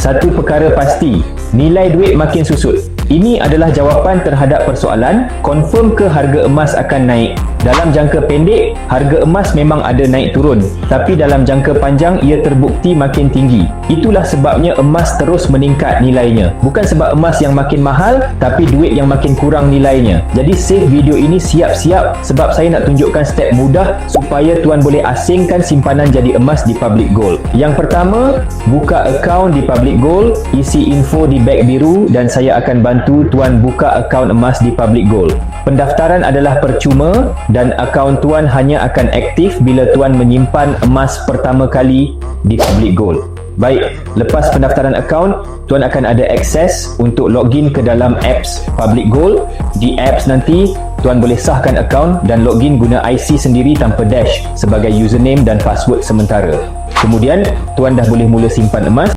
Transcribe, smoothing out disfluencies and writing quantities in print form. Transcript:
Satu perkara pasti, nilai duit makin susut. Ini adalah jawapan terhadap persoalan, confirm ke harga emas akan naik? Dalam jangka pendek, harga emas memang ada naik turun, tapi dalam jangka panjang ia terbukti makin tinggi. Itulah sebabnya emas terus meningkat nilainya. Bukan sebab emas yang makin mahal, tapi duit yang makin kurang nilainya. Jadi save video ini siap-siap sebab saya nak tunjukkan step mudah supaya tuan boleh asingkan simpanan jadi emas di Public Gold. Yang pertama, buka akaun di Public Gold, isi info di beg biru dan saya akan bantu tuan buka akaun emas di Public Gold. Pendaftaran adalah percuma dan akaun tuan hanya akan aktif bila tuan menyimpan emas pertama kali di Public Gold. Baik, lepas pendaftaran akaun, tuan akan ada akses untuk login ke dalam apps Public Gold. Di apps nanti, tuan boleh sahkan akaun dan login guna IC sendiri tanpa dash sebagai username dan password sementara. Kemudian, tuan dah boleh mula simpan emas.